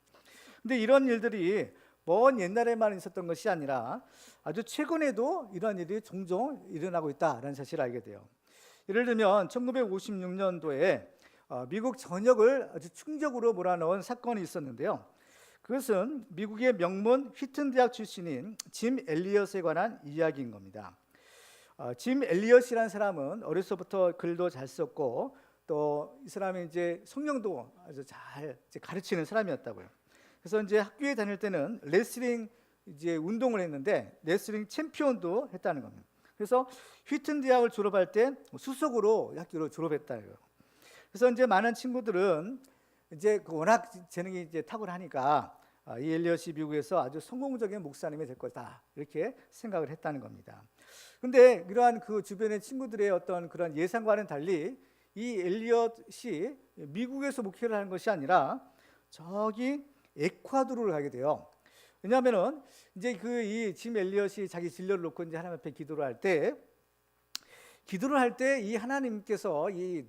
근데 이런 일들이 먼 옛날에만 있었던 것이 아니라 아주 최근에도 이런 일이 종종 일어나고 있다라는 사실을 알게 돼요. 예를 들면 1956년도에 미국 전역을 아주 충격으로 몰아넣은 사건이 있었는데요. 그것은 미국의 명문 휘튼 대학 출신인 짐 엘리엇에 관한 이야기인 겁니다. 짐 엘리엇이라는 사람은 어려서부터 글도 잘 썼고 또 이 사람이 이제 성경도 아주 잘 가르치는 사람이었다고요. 그래서 이제 학교에 다닐 때는 레슬링 이제 운동을 했는데 레슬링 챔피언도 했다는 겁니다. 그래서 휘튼 대학을 졸업할 때 수석으로 학교를 졸업했다고요. 그래서 이제 많은 친구들은 이제 워낙 재능이 이제 탁월하니까 이 엘리엇이 미국에서 아주 성공적인 목사님이 될 거다 이렇게 생각을 했다는 겁니다. 그런데 이러한 그 주변의 친구들의 어떤 그런 예상과는 달리 이 엘리엇이 미국에서 목회를 하는 것이 아니라 저기 에콰도르를 가게 돼요. 왜냐하면은 이제 그 이 짐 엘리엇이 자기 진료를 놓고 이제 하나님 앞에 기도를 할 때 이 하나님께서 이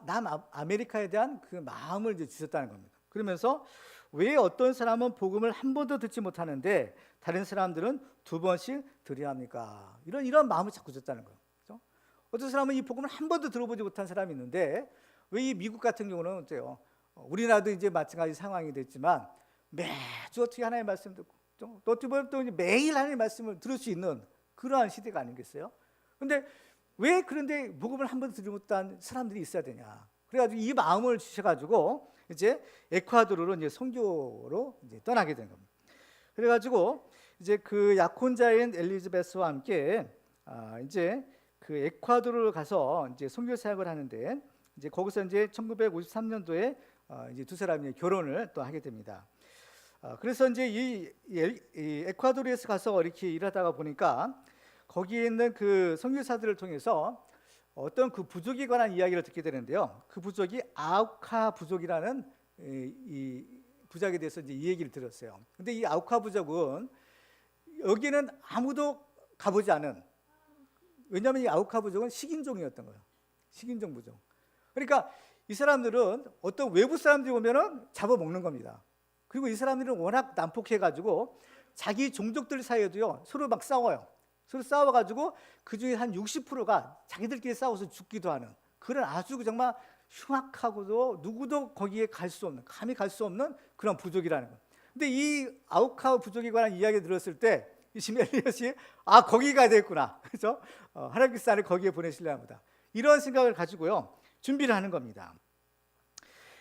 남아메리카에 대한 그 마음을 이제 주셨다는 겁니다. 그러면서 왜 어떤 사람은 복음을 한 번도 듣지 못하는데 다른 사람들은 2번씩 들어야 합니까? 이런 마음을 자꾸 줬다는 거예요. 그렇죠? 어떤 사람은 이 복음을 한 번도 들어보지 못한 사람이 있는데 왜 이 미국 같은 경우는 어때요? 우리나라도 이제 마찬가지 상황이 됐지만 매주 어떻게 하나님의 말씀 듣고 또 어떻게 보면 또 매일 하나님의 말씀을 들을 수 있는 그러한 시대가 아니겠어요? 그런데 왜 그런데 복음을 한 번도 들지 못한 사람들이 있어야 되냐? 그래가지고 이 마음을 주셔가지고 이제 에콰도르로 이제 선교로 이제 떠나게 된 겁니다. 그래가지고 이제 그 약혼자인 엘리자베스와 함께 이제 그 에콰도르로 가서 이제 선교 사역을 하는데 이제 거기서 이제 1953년도에 이제 두 사람이 결혼을 또 하게 됩니다. 그래서 이제 이 에콰도르에서 가서 이렇게 일하다가 보니까 거기에 있는 그 선교사들을 통해서 어떤 그 부족에 관한 이야기를 듣게 되는데요. 그 부족이 아우카 부족이라는 이 부족에 대해서 이제 이 얘기를 들었어요. 근데 이 아우카 부족은 여기는 아무도 가보지 않은, 왜냐하면 이 아우카 부족은 식인종이었던 거예요. 식인종 부족. 그러니까 이 사람들은 어떤 외부 사람들이 오면은 잡아먹는 겁니다. 그리고 이 사람들은 워낙 난폭해가지고 자기 종족들 사이에도요 서로 막 싸워요. 서로 싸워가지고 그 중에 한 60%가 자기들끼리 싸워서 죽기도 하는 그런 아주 정말 흉악하고도 누구도 거기에 갈 수 없는, 감히 갈 수 없는 그런 부족이라는 거예요. 근데 이 아우카 부족에 관한 이야기 들었을 때 이 짐 엘리엇이 거기 가야 되겠구나. 그래서 하나님께서 나를 거기에 보내시려 합니다. 이런 생각을 가지고요 준비를 하는 겁니다.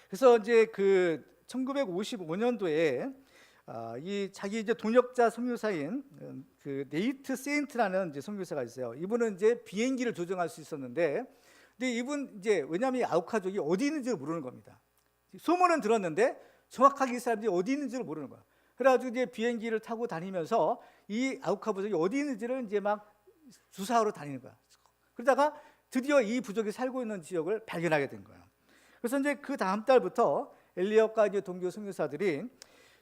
그래서 이제 그 1955년도에 이 자기 이제 동역자 선교사인 그 네이트 세인트라는 이제 선교사가 있어요. 이분은 이제 비행기를 조종할 수 있었는데, 근데 이분 이제 왜냐하면 이 아우카족이 어디 있는지를 모르는 겁니다. 소문은 들었는데 정확하게 이 사람들이 어디 있는지를 모르는 거야. 그래가지고 이제 비행기를 타고 다니면서 이 아우카 부족이 어디 있는지를 이제 막 주사하러 다니는 거야. 그러다가 드디어 이 부족이 살고 있는 지역을 발견하게 된 거예요. 그래서 이제 그 다음 달부터 엘리엇과 이제 동교 선교사들이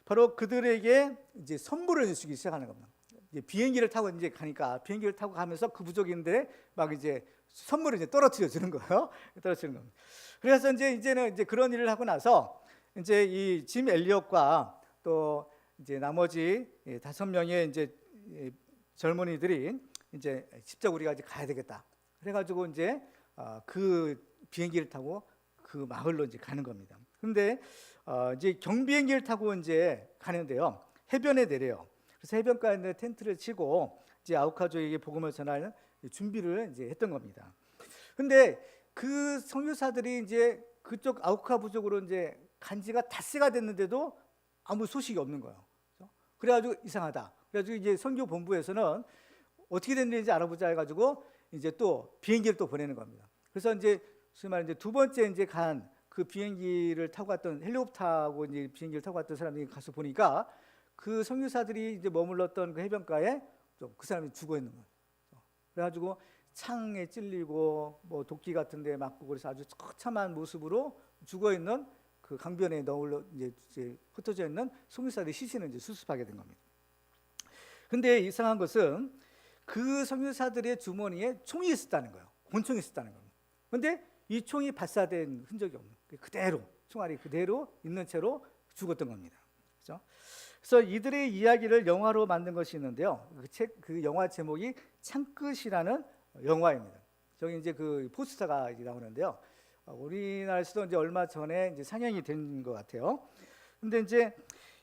바로 그들에게 이제 선물을 주기 시작하는 겁니다. 이제 비행기를 타고 이제 가니까 비행기를 타고 가면서 그 부족인데 막 이제 선물을 이제 떨어뜨려 주는 거예요. 떨어뜨리는 겁니다. 그래서 이제는 이제 그런 일을 하고 나서 이제 이 짐 엘리엇과 또 이제 나머지 5명의 이제 젊은이들이 이제 직접 우리가 이제 가야 되겠다. 그래가지고 이제 그 비행기를 타고 그 마을로 이제 가는 겁니다. 근데 이제 경비행기를 타고 이제 가는데요. 해변에 내려요. 그래서 해변가에 텐트를 치고 이제 아우카족에게 복음을 전하는 준비를 이제 했던 겁니다. 근데 그 선교사들이 이제 그쪽 아우카 부족으로 이제 간 지가 닷새가 됐는데도 아무 소식이 없는 거예요. 그래가지고 이상하다. 그래가지고 이제 선교 본부에서는 어떻게 됐는지 알아보자 해가지고 이제 또 비행기를 또 보내는 겁니다. 그래서 이제 정말 이제 두 번째 이제 간 그 비행기를 타고 갔던 헬리콥터하고 이제 비행기를 타고 갔던 사람들이 가서 보니까 그 선교사들이 이제 머물렀던 그 해변가에 좀 그 사람이 죽어 있는 거예요. 그래가지고 창에 찔리고 뭐 도끼 같은 데 맞고 그래서 아주 처참한 모습으로 죽어 있는 그 강변에 너울러 이제 흩어져 있는 선교사들의 시신을 이제 수습하게 된 겁니다. 근데 이상한 것은 그 선교사들의 주머니에 총이 있었다는 거예요. 권총이 있었다는 겁니다. 근데 이 총이 발사된 흔적이 없는, 그대로 총알이 그대로 있는 채로 죽었던 겁니다. 그렇죠? 그래서 이들의 이야기를 영화로 만든 것이 있는데요. 그 영화 제목이 창끝이라는 영화입니다. 저기 이제 그 포스터가 나오는데요. 우리나라에서도 이제 얼마 전에 이제 상영이 된 것 같아요. 근데 이제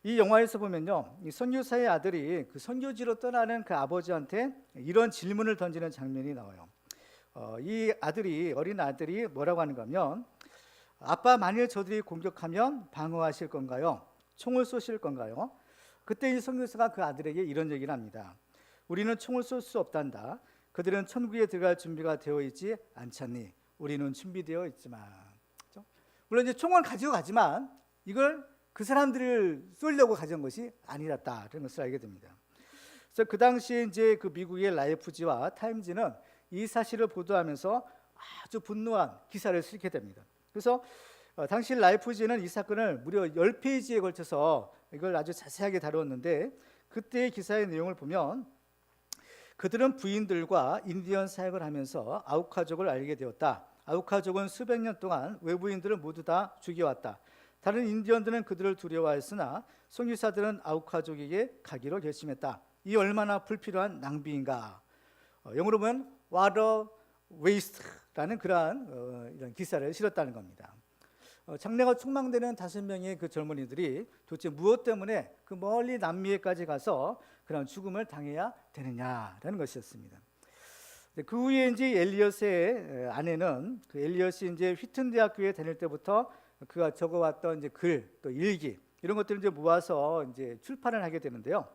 이 영화에서 보면요, 이 선교사의 아들이 그 선교지로 떠나는 그 아버지한테 이런 질문을 던지는 장면이 나와요. 이 아들이, 어린 아들이 뭐라고 하는가 하면, 아빠, 만일 저들이 공격하면 방어하실 건가요? 총을 쏘실 건가요? 그때 이 선교사가 그 아들에게 이런 얘기를 합니다. 우리는 총을 쏠 수 없단다. 그들은 천국에 들어갈 준비가 되어 있지 않잖니. 우리는 준비되어 있지만. 그렇죠? 물론 이제 총을 가지고 가지만 이걸 그 사람들을 쏘려고 가져온 것이 아니었다, 그런 것을 알게 됩니다. 그래서 그 당시에 이제 그 미국의 라이프지와 타임지는 이 사실을 보도하면서 아주 분노한 기사를 쓰게 됩니다. 그래서 당시 라이프지는 이 사건을 무려 10페이지에 걸쳐서 이걸 아주 자세하게 다루었는데, 그때의 기사의 내용을 보면 그들은 부인들과 인디언 사역을 하면서 아우카족을 알게 되었다. 아우카족은 수백 년 동안 외부인들을 모두 다 죽여왔다. 다른 인디언들은 그들을 두려워했으나 선교사들은 아우카족에게 가기로 결심했다. 이 얼마나 불필요한 낭비인가. 영어로 보면 water waste라는 그러한 이런 기사를 실었다는 겁니다. 장래가 촉망되는 5명의 그 젊은이들이 도대체 무엇 때문에 그 멀리 남미에까지 가서 그런 죽음을 당해야 되느냐라는 것이었습니다. 그 후에 이제 엘리엇의 아내는, 그 엘리엇이 이제 휘튼 대학교에 다닐 때부터 그가 적어왔던 이제 글, 또 일기, 이런 것들을 이제 모아서 이제 출판을 하게 되는데요.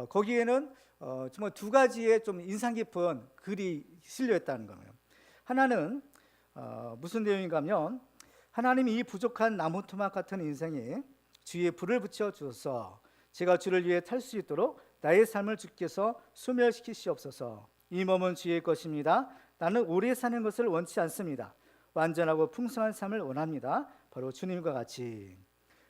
거기에는 정말 2가지의 좀 인상 깊은 글이 실려 있다는 거예요. 하나는 무슨 내용인가 하면, 하나님이 이 부족한 나무 토막 같은 인생에 주위에 불을 붙여 주소서. 제가 주를 위해 탈 수 있도록 나의 삶을 주께서 소멸시키시옵소서. 이 몸은 주의 것입니다. 나는 오래 사는 것을 원치 않습니다. 완전하고 풍성한 삶을 원합니다. 바로 주님과 같이.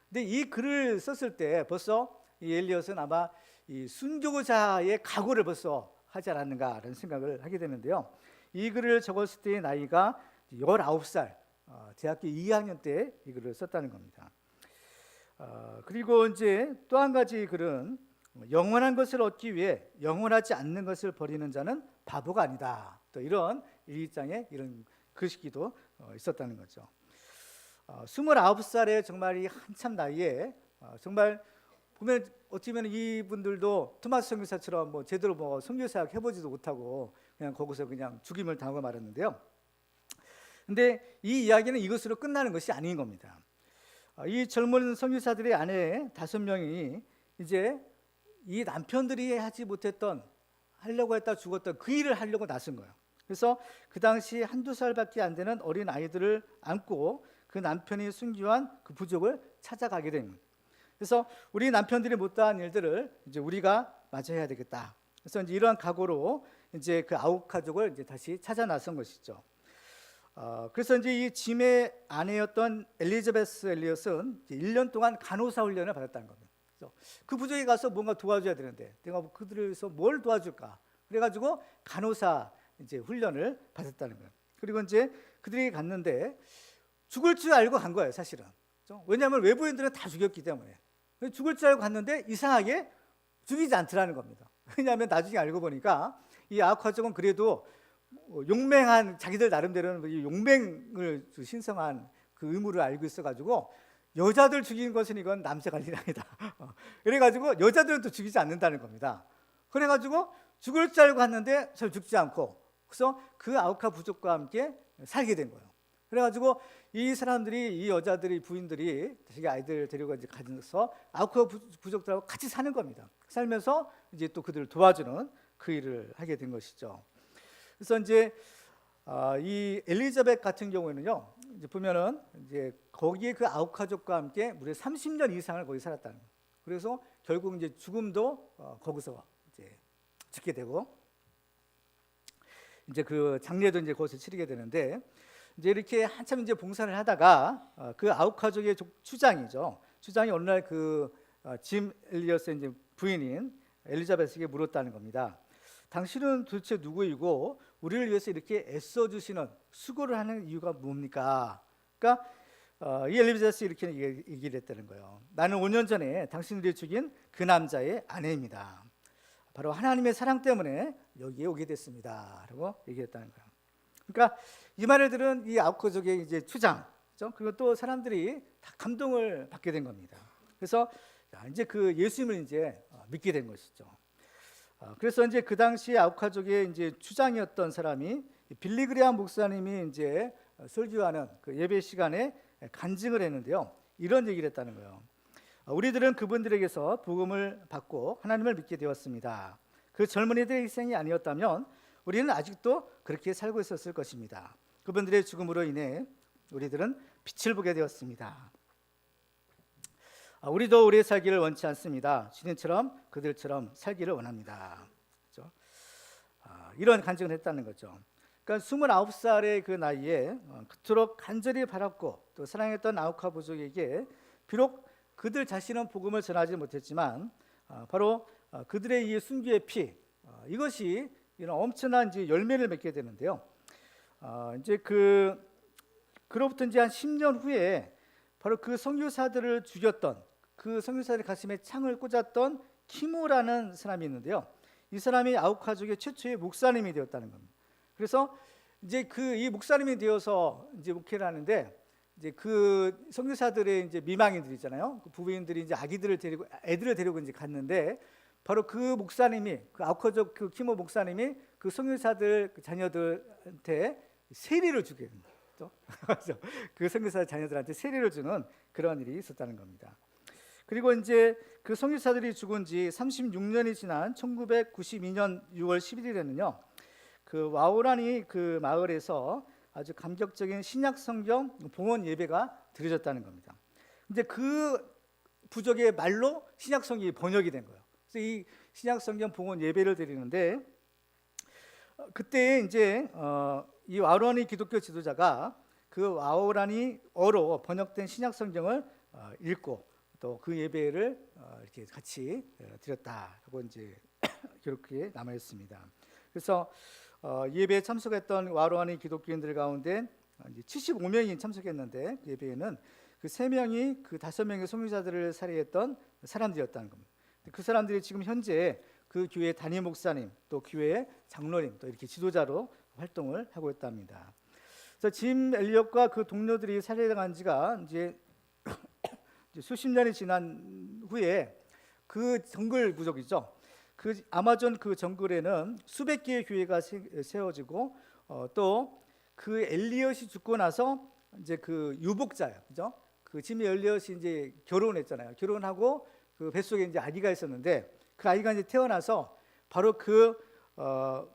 근데 이 글을 썼을 때 벌써 이 엘리엇은 아마 이 순교자의 각오를 벌써 하지 않았는가라는 생각을 하게 되는데요. 이 글을 적었을 때의 나이가 19살, 대학교 2학년 때 이 글을 썼다는 겁니다. 그리고 이제 또 한 가지 글은, 영원한 것을 얻기 위해 영원하지 않는 것을 버리는 자는 바보가 아니다. 또 이런 일기장에 이런 글씨기도 있었다는 거죠. 29살에 정말 이 한참 나이에 정말 보면 어떻게 보면 이분들도 토마스 선교사처럼 뭐 제대로 뭐 선교사역 해보지도 못하고 그냥 거기서 그냥 죽임을 당하고 말았는데요. 근데 이 이야기는 이것으로 끝나는 것이 아닌 겁니다. 이 젊은 선교사들의 아내 5명이 이제 이 남편들이 하지 못했던, 하려고 했다 죽었던 그 일을 하려고 나선 거예요. 그래서 그 당시 1~2살밖에 안 되는 어린 아이들을 안고 그 남편이 순교한 그 부족을 찾아가게 됩니다. 그래서 우리 남편들이 못다한 일들을 이제 우리가 마저 해야 되겠다. 그래서 이제 이러한 각오로 이제 그 아우카족을 이제 다시 찾아 나선 것이죠. 그래서 이제 이 짐의 아내였던 엘리자베스 엘리엇은 1년 동안 간호사 훈련을 받았다는 겁니다. 그래서 그 부족에 가서 뭔가 도와줘야 되는데 내가 그들에서 뭘 도와줄까? 그래가지고 간호사 이제 훈련을 받았다는 거예요. 그리고 이제 그들이 갔는데 죽을 줄 알고 간 거예요, 사실은. 왜냐하면 외부인들은 다 죽였기 때문에. 죽을 줄 알고 갔는데 이상하게 죽이지 않더라는 겁니다. 왜냐하면 나중에 알고 보니까 이 아우카족은 그래도 용맹한, 자기들 나름대로는 용맹을 신성한 그 의무를 알고 있어가지고 여자들 죽이는 것은 이건 남자가 할 일 아니다. 그래가지고 여자들은 또 죽이지 않는다는 겁니다. 그래가지고 죽을 줄 알고 갔는데 잘 죽지 않고, 그래서 그 아우카 부족과 함께 살게 된 거예요. 그래가지고 이 사람들이, 이 여자들이, 부인들이 자기 아이들 데리고 이제 가서 아우카 부족들하고 같이 사는 겁니다. 살면서 이제 또 그들을 도와주는 그 일을 하게 된 것이죠. 그래서 이제 이 엘리자벳 같은 경우에는요, 이제 보면은 이제 거기에 그 아우카족과 함께 무려 30년 이상을 거기 살았다는 거예요. 그래서 결국 이제 죽음도 거기서 이제 죽게 되고, 이제 그 장례도 이제 거기서 치르게 되는데, 이제 이렇게 한참 이제 봉사를 하다가 그 아홉 가족의 추장이죠. 추장이 어느 날 짐 엘리엇의 이제 부인인 엘리자베스에게 물었다는 겁니다. 당신은 도대체 누구이고 우리를 위해서 이렇게 애써 주시는, 수고를 하는 이유가 뭡니까? 그러니까 이 엘리자베스 이렇게 얘기를 했다는 거예요. 나는 5년 전에 당신들이 죽인 그 남자의 아내입니다. 바로 하나님의 사랑 때문에 여기에 오게 됐습니다. 라고 얘기했다는 거예요. 그러니까 이 말을 들은 이 아홉 가족의 이제 추장, 그리고 또 사람들이 다 감동을 받게 된 겁니다. 그래서 이제 그 예수님을 이제 믿게 된 것이죠. 그래서 이제 그 당시 아홉 가족의 이제 추장이었던 사람이 빌리그레암 목사님이 이제 설교하는 그 예배 시간에 간증을 했는데요. 이런 얘기를 했다는 거예요. 우리들은 그분들에게서 복음을 받고 하나님을 믿게 되었습니다. 그 젊은이들의 희생이 아니었다면 우리는 아직도 그렇게 살고 있었을 것입니다. 그분들의 죽음으로 인해 우리들은 빛을 보게 되었습니다. 우리도 오래 살기를 원치 않습니다. 주님처럼 그들처럼 살기를 원합니다. 그렇죠? 이런 간증을 했다는 거죠. 그러니까 29살의 그 나이에 그토록 간절히 바랐고 또 사랑했던 아우카 부족에게 비록 그들 자신은 복음을 전하지 못했지만 바로 그들의 이 순교의 피, 이것이 이런 엄청난 이제 열매를 맺게 되는데요. 이제 그로부터 이제 한 10년 후에 바로 그 선교사들을 죽였던, 그 선교사들 가슴에 창을 꽂았던 키모라는 사람이 있는데요. 이 사람이 아홉 가족의 최초의 목사님이 되었다는 겁니다. 그래서 이제 이 목사님이 되어서 이제 목회를 하는데, 이제 그 선교사들의 이제 미망인들이잖아요. 그 부부인들이 이제 애들을 데리고 이제 갔는데, 바로 그 목사님이, 그 아홉 가족 그 키모 목사님이 그 선교사들 그 자녀들한테 세례를 주게 됩니다. 그 선교사 자녀들한테 세례를 주는 그런 일이 있었다는 겁니다. 그리고 이제 그 선교사들이 죽은 지 36년이 지난 1992년 6월 11일에는요, 그 와오라니 그 마을에서 아주 감격적인 신약 성경 봉헌 예배가 드려졌다는 겁니다. 근데 그 부족의 말로 신약 성경이 번역이 된 거예요. 그래서 이 신약 성경 봉헌 예배를 드리는데, 그때 이제 이 와오라니 기독교 지도자가 그 와오라니어로 번역된 신약 성경을 읽고 또 그 예배를 이렇게 같이 드렸다고 이제 기록에 남아 있습니다. 그래서 예배에 참석했던 와오라니 기독교인들 가운데 75명이 참석했는데, 예배에는 그 3명이 그 5명의 선교사들을 살해했던 사람들이었다는 겁니다. 그 사람들이 지금 현재 그 교회 담임 목사님, 또 교회 장로님, 또 이렇게 지도자로 활동을 하고 있답니다. 그래서 짐 엘리엇과 그 동료들이 살해당한 지가 이제 수십 년이 지난 후에 그 정글 부족이죠. 그 아마존 그 정글에는 수백 개의 교회가 세워지고 또 그 엘리엇이 죽고 나서 이제 그 유복자예요, 그죠? 그 짐 엘리엇이 이제 결혼했잖아요. 결혼하고 그 뱃속에 이제 아기가 있었는데, 그 아이가 이제 태어나서 바로 그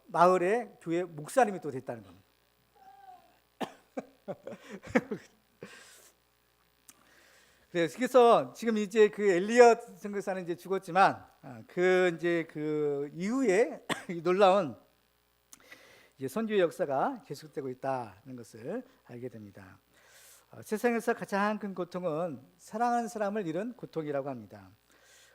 마을의 교회 목사님이 또 됐다는 겁니다. 그래서 지금 이제 그 엘리엇 선교사는 이제 죽었지만 그 이제 그 이후에 놀라운 이제 선교의 역사가 계속되고 있다는 것을 알게 됩니다. 세상에서 가장 큰 고통은 사랑하는 사람을 잃은 고통이라고 합니다.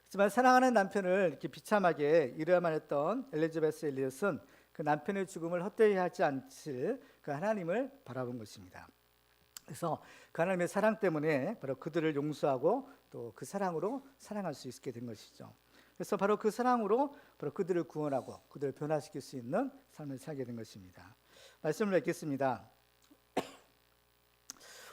하지만 사랑하는 남편을 이렇게 비참하게 잃어야만 했던 엘리자베스 엘리엇은 그 남편의 죽음을 헛되이 하지 않을 그 하나님을 바라본 것입니다. 그래서 그 하나님의 사랑 때문에 바로 그들을 용서하고 또 그 사랑으로 사랑할 수 있게 된 것이죠. 그래서 바로 그 사랑으로 바로 그들을 구원하고 그들을 변화시킬 수 있는 삶을 살게 된 것입니다. 말씀을 읽겠습니다.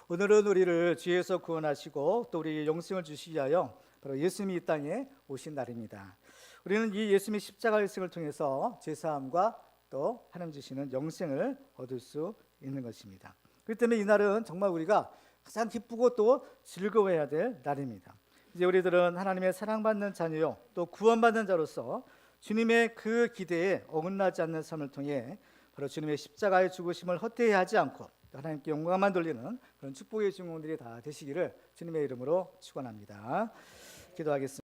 오늘은 우리를 죄에서 구원하시고 또 우리 영생을 주시기 위하여 바로 예수님이 이 땅에 오신 날입니다. 우리는 이 예수님의 십자가 일생을 통해서 죄사함과 또 하나님 주시는 영생을 얻을 수 있는 것입니다. 그렇기 때문에 이 날은 정말 우리가 가장 기쁘고 또 즐거워해야 될 날입니다. 이제 우리들은 하나님의 사랑받는 자녀요 또 구원받는 자로서 주님의 그 기대에 어긋나지 않는 삶을 통해 바로 주님의 십자가의 죽으심을 헛되이 하지 않고 하나님께 영광만 돌리는 그런 축복의 증언들이 다 되시기를 주님의 이름으로 축원합니다. 기도하겠습니다.